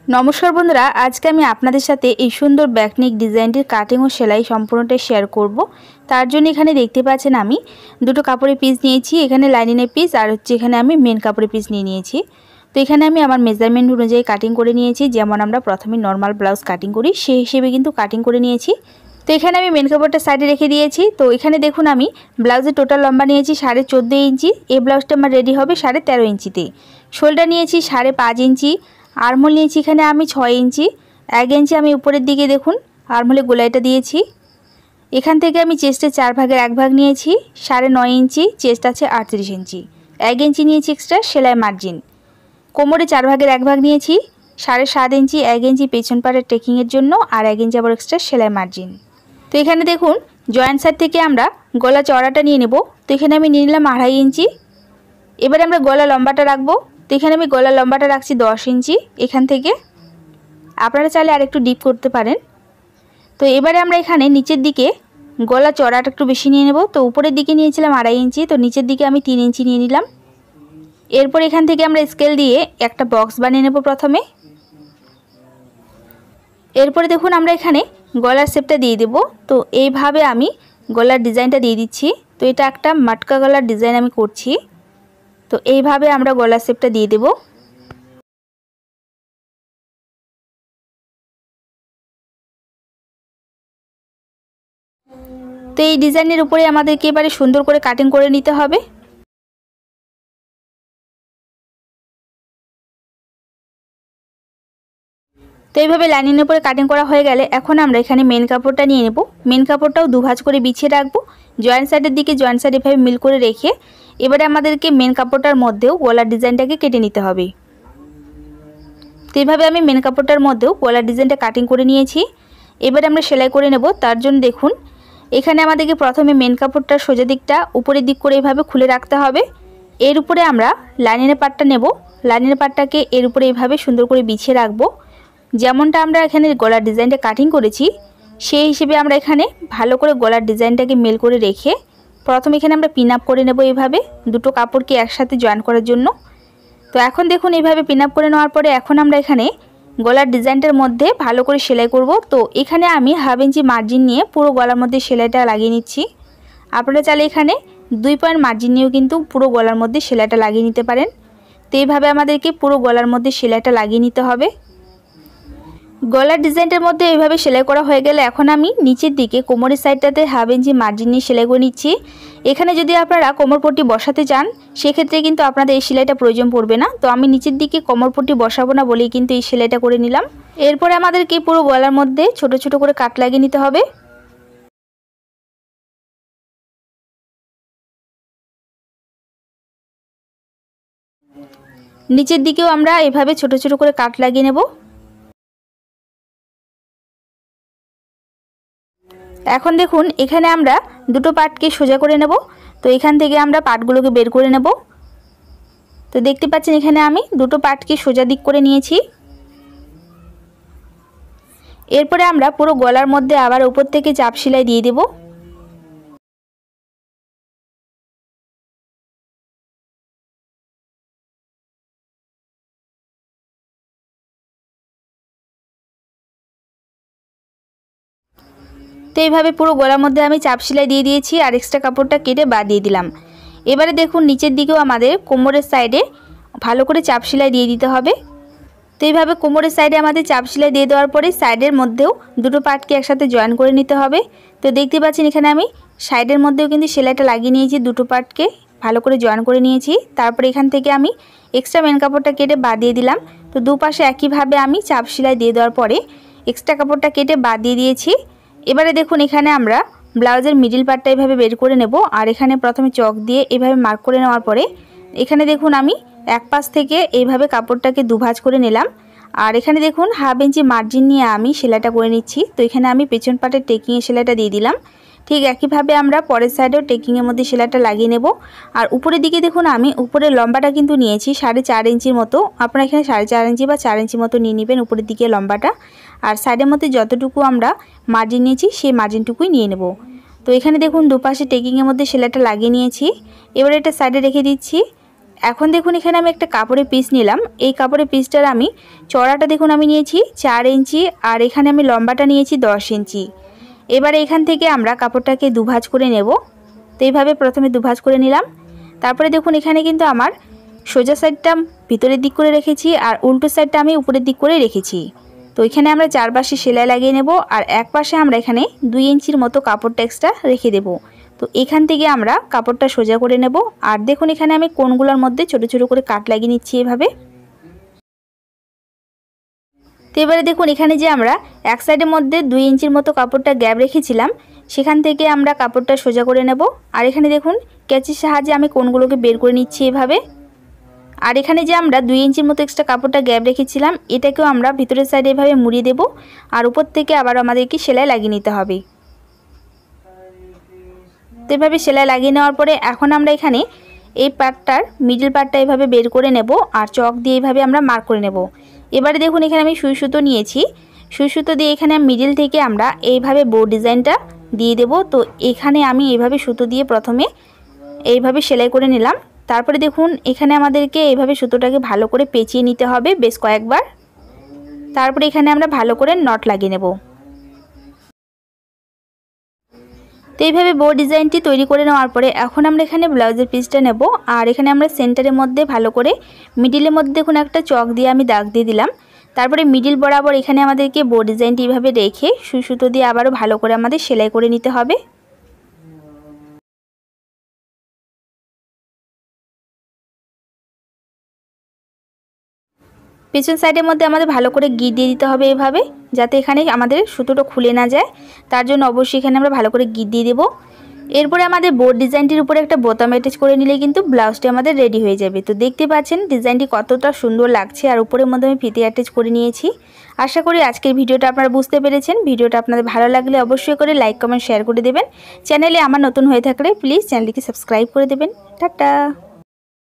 नमस्कार बंधुरा आज के आपनादेर साथे এই সুন্দর ব্যাকনেক ডিজাইনটির কাটিং ও সেলাই সম্পূর্ণটাই শেয়ার করব। তার জন্য এখানে দেখতে পাচ্ছেন আমি দুটো কাপড়ের পিস নিয়েছি, এখানে লাইনিংয়ের পিস আর হচ্ছে এখানে আমি মেন কাপড়ের পিস নিয়েছি। তো এখানে আমি আমার মেজারমেন্ট অনুযায়ী কাটিং করে নিয়েছি, যেমন আমরা প্রথমে নরমাল ব্লাউজ কাটিং করি সেই হিসেবে কিন্তু কাটিং করে নিয়েছি। তো এখানে আমি মেন কাপড়টা সাইডে রেখে দিয়েছি। তো এখানে দেখুন আমি ব্লাউজের টোটাল লম্বা নিয়েছি 14.5 ইঞ্চি। এই ব্লাউজটা আমার রেডি হবে 13.5 ইঞ্চিতে। শোল্ডার নিয়েছি 5.5 ইঞ্চি। आर्मोल নিয়েছি এখানে আমি 6 ইঞ্চি। 1 ইঞ্চি আমি উপরের দিকে দেখুন আর্মোলে গোলাইটা দিয়েছি। এখান থেকে আমি চেস্টের 4 ভাগের 1 ভাগ নিয়েছি 9.5 ইঞ্চি। চেস্ট আছে 38 ইঞ্চি। 1 ইঞ্চি নিয়েছি এক্সট্রা সেলাই মার্জিন। কোমরে 4 ভাগের 1 ভাগ নিয়েছি 7.5 ইঞ্চি। 1 ইঞ্চি পেছন পাড়ের টেকিং এর জন্য আর 1 ইঞ্চি আবার এক্সট্রা সেলাই মার্জিন। তো এখানে দেখুন জয়েন্ট সাইড থেকে আমরা গলা চওড়াটা নিয়ে নেব। তো এখানে আমি নিয়ে নিলাম 2.5 ইঞ্চি। এবারে আমরা গলা লম্বাটা রাখবো। তো এখানে আমি গলা লম্বাটা রাখছি 10 ইঞ্চি। এখান থেকে আপনারা চাইলে আরেকটু ডিপ করতে পারেন। তো এবারে আমরা এখানে নিচের দিকে গলা চওড়াটা একটু বেশি নিয়ে নেব। তো উপরের দিকে নিয়েছিলাম 2.5 ইঞ্চি, তো নিচের দিকে আমি 3 ইঞ্চি নিয়ে নিলাম। এরপর এখান থেকে আমরা স্কেল দিয়ে একটা বক্স বানিয়ে নেব প্রথমে। এরপরে দেখুন আমরা এখানে গলার শেপটা দিয়ে দেব। তো এইভাবে আমি গলার ডিজাইনটা দিয়ে দিচ্ছি। তো এটা একটা মাটকা গলার ডিজাইন আমি করছি। তো এইভাবে আমরা গলার শেপটা দিয়ে দেব। তো এই ডিজাইনের উপরে আমাদেরকে এবারে সুন্দর করে কাটিং করে নিতে হবে। তো এইভাবে লাইনিংয়ের উপরে কাটিং করা হয়ে গেলে এখন আমরা এখানে মেন কাপড়টা নিয়ে নেব। মেন কাপড়টাও দুভাঁজ করে বিছিয়ে রাখবো। জয়েন্ট সাইডের দিকে জয়েন্ট সাইড এভাবে মিল করে রেখে এবারে আমাদেরকে মেন কাপড়টার মধ্যেও গলার ডিজাইনটাকে কেটে নিতে হবে। তো এইভাবে আমি মেন কাপড়টার মধ্যেও গলার ডিজাইনটা কাটিং করে নিয়েছি। এবারে আমরা সেলাই করে নেব। তার জন্য দেখুন এখানে আমাদেরকে প্রথমে মেন কাপড়টার সোজা দিকটা উপরের দিক করে এইভাবে খুলে রাখতে হবে। এর উপরে আমরা লাইনিংয়ের পাটটা নেব। লাইনিংয়ের পাটটাকে এর উপরে এইভাবে সুন্দর করে বিছিয়ে রাখবো। যেমনটা আমরা এখানে গলার ডিজাইনটা কাটিং করেছি সেই হিসেবে আমরা এখানে ভালো করে গলার ডিজাইনটাকে মেল করে রেখে প্রথমে এখানে আমরা পিন আপ করে নেব এইভাবে দুটো কাপড়কে একসাথে জয়েন করার জন্য। তো এখন দেখুন এইভাবে পিন আপ করে নেওয়ার পরে এখন আমরা এখানে গলার ডিজাইনটার মধ্যে ভালো করে সেলাই করব। তো এখানে আমি 1/2 ইঞ্চি মার্জিন নিয়ে পুরো গলার মধ্যে সেলাইটা লাগিয়ে নিচ্ছি। আপনারা চাইলে এখানে 2 পয়েন্ট মার্জিন নিয়েও কিন্তু পুরো গলার মধ্যে সেলাইটা লাগিয়ে নিতে পারেন। তো এইভাবে আমাদেরকে পুরো গলার মধ্যে সেলাইটা লাগিয়ে নিতে হবে। গলার ডিজাইনটার মধ্যে এইভাবে সেলাই করা হয়ে গেলে এখন আমি নিচের দিকে কোমরের সাইডটাতে 1/2 ইঞ্চি মার্জিন নিয়ে সেলাই করে নিচ্ছি। এখানে যদি আপনারা কোমরপট্টি বসাতে চান সেক্ষেত্রে কিন্তু আপনাদের এই সেলাইটা প্রয়োজন পড়বে না। তো আমি নিচের দিকে কোমরপট্টি বসাবো না বলেই কিন্তু এই সেলাইটা করে নিলাম। এরপরে আমাদেরকে পুরো গলার মধ্যে ছোট ছোট করে কাট লাগিয়ে নিতে হবে। নিচের দিকেও আমরা এভাবে ছোট ছোট করে কাট লাগিয়ে নেব। এখন দেখুন এখানে আমরা দুটো পাটকে সোজা করে নেব। তো এখান থেকে আমরা পাটগুলোকে বের করে নেব। তো দেখতে পাচ্ছেন এখানে আমি দুটো পাটকে সোজা দিক করে নিয়েছি। এরপরে আমরা পুরো গলার মধ্যে আবার উপর থেকে চাপ সেলাই দিয়ে দেব। তো এইভাবে পুরো গলার মধ্যে আমি চাপ সেলাই দিয়ে দিয়েছি আর এক্সট্রা কাপড়টা কেটে বাদ দিয়ে দিলাম। এবারে দেখুন নিচের দিকেও আমাদের কোমরের সাইডে ভালো করে চাপ সেলাই দিয়ে দিতে হবে। তো এইভাবে কোমরের সাইডে আমাদের চাপ সেলাই দিয়ে দেওয়ার পরে সাইডের মধ্যেও দুটো পাটকে একসাথে জয়েন করে নিতে হবে। তো দেখতে পাচ্ছেন এখানে আমি সাইডের মধ্যেও কিন্তু সেলাইটা লাগিয়ে নিয়েছি, দুটো পাটকে ভালো করে জয়েন করে নিয়েছি। তারপরে এখান থেকে আমি এক্সট্রা মেন কাপড়টা কেটে বাদ দিয়ে দিলাম। তো দুপাশে একইভাবে আমি চাপ সেলাই দিয়ে দেওয়ার পরে এক্সট্রা কাপড়টা কেটে বাদ দিয়ে দিয়েছি। এবারে দেখুন এখানে আমরা ব্লাউজের মিডল পার্টটা এভাবে বের করে নেব আর এখানে প্রথমে চক দিয়ে এভাবে মার্ক করে নেওয়ার পরে এখানে দেখুন আমি এক পাশ থেকে এইভাবে কাপড়টাকে দুভাঁজ করে নিলাম আর এখানে দেখুন 1/2 ইঞ্চি মার্জিন নিয়ে আমি সেলাইটা করে নিচ্ছি। তো এখানে আমি পেছন পাটের টেকিংয়ে সেলাইটা দিয়ে দিলাম। ঠিক একইভাবে আমরা পরের সাইডেও টেকিংয়ের মধ্যে সেলাইটা লাগিয়ে নেব। আর উপরের দিকে দেখুন আমি উপরের লম্বাটা কিন্তু নিয়েছি 4.5 ইঞ্চির মতো। আপনারা এখানে 4.5 ইঞ্চি বা 4 ইঞ্চি মতো নিয়ে নেবেন উপরের দিকে লম্বাটা। আর সাইডের মধ্যে যতটুকু আমরা মার্জিন নিয়েছি সেই মার্জিনটুকুই নিয়ে নেব। তো এখানে দেখুন দুপাশে টেকিংয়ের মধ্যে সেলাইটা লাগিয়ে নিয়েছি। এবারে এটা সাইডে রেখে দিচ্ছি। এখন দেখুন এখানে আমি একটা কাপড়ের পিস নিলাম। এই কাপড়ের পিসটার আমি চড়াটা দেখুন আমি নিয়েছি 4 ইঞ্চি আর এখানে আমি লম্বাটা নিয়েছি 10 ইঞ্চি। এবারে এখান থেকে আমরা কাপড়টাকে দুভাঁজ করে নেব। তো এইভাবে প্রথমে দুভাঁজ করে নিলাম। তারপরে দেখুন এখানে কিন্তু আমার সোজা সাইডটা ভিতরের দিক করে রেখেছি আর উল্টো সাইডটা আমি উপরের দিক করে রেখেছি। তো এখানে আমরা চারপাশে সেলাই লাগিয়ে নেব আর এক পাশে আমরা এখানে 2 ইঞ্চির মতো কাপড়টা এক্সট্রা রেখে দেব। তো এখান থেকে আমরা কাপড়টা সোজা করে নেব। আর দেখুন এখানে আমি কোণগুলোর মধ্যে ছোট ছোট করে কাট লাগিয়ে নিচ্ছি এভাবে। তো এবারে দেখুন এখানে যে আমরা এক সাইডের মধ্যে 2 ইঞ্চির মতো কাপড়টা গ্যাপ রেখেছিলাম সেখান থেকে আমরা কাপড়টা সোজা করে নেব। আর এখানে দেখুন কেচির সাহায্যে আমি কোণগুলোকে বের করে নিচ্ছি এভাবে। আর এখানে যে আমরা 2 ইঞ্চির মতো এক্সট্রা কাপড়টা গ্যাপ রেখেছিলাম এটাকেও আমরা ভিতরের সাইডে এভাবে মুড়িয়ে দেব আর উপর থেকে আবার আমাদেরকে সেলাই লাগিয়ে নিতে হবে। তো এভাবে সেলাই লাগিয়ে নেওয়ার পরে এখন আমরা এখানে এই পার্টটার মিডল পার্টটা এভাবে বের করে নেব আর চক দিয়ে এইভাবে আমরা মার্ক করে নেব। এবারে দেখুন এখানে আমি সুই সুতো নিয়েছি। সুই সুতো দিয়ে এখানে মিডল থেকে আমরা এইভাবে বো ডিজাইনটা দিয়ে দেব। তো এখানে আমি এইভাবে সুতো দিয়ে প্রথমে এইভাবে সেলাই করে নিলাম। তারপরে দেখুন এখানে আমাদেরকে এইভাবে সুতোটাকে ভালো করে পেঁচিয়ে নিতে হবে বেশ কয়েকবার। তারপরে এখানে আমরা ভালো করে নট লাগিয়ে নেব। তো এইভাবে বো ডিজাইনটি তৈরি করে নেওয়ার পরে এখন আমরা এখানে ব্লাউজের পিসটা নেব আর এখানে আমরা সেন্টারের মধ্যে ভালো করে মিডিলের মধ্যে দেখুন একটা চক দিয়ে আমি দাগ দিয়ে দিলাম। তারপরে মিডিল বরাবর এখানে আমাদেরকে বো ডিজাইনটি এইভাবে রেখে সুই সুতো দিয়ে আবারও ভালো করে আমাদের সেলাই করে নিতে হবে। পেছন সাইডের মধ্যে আমাদের ভালো করে গিট দিয়ে দিতে হবে এভাবে, যাতে এখানে আমাদের সুতোটা খুলে না যায়। তার জন্য অবশ্যই এখানে আমরা ভালো করে গিট দিয়ে দেব। এরপরে আমাদের বোর্ড ডিজাইনটির উপরে একটা বোতাম অ্যাটাচ করে নিলে কিন্তু ব্লাউজটি আমাদের রেডি হয়ে যাবে। তো দেখতে পাচ্ছেন ডিজাইনটি কতটা সুন্দর লাগছে আর উপরের মধ্যে আমি ফিতে অ্যাটাচ করে নিয়েছি। আশা করি আজকের ভিডিওটা আপনারা বুঝতে পেরেছেন। ভিডিওটা আপনাদের ভালো লাগলে অবশ্যই করে লাইক কমেন্ট শেয়ার করে দেবেন। চ্যানেলে আমার নতুন হয়ে থাকলে প্লিজ চ্যানেলটিকে সাবস্ক্রাইব করে দেবেন। টাটা।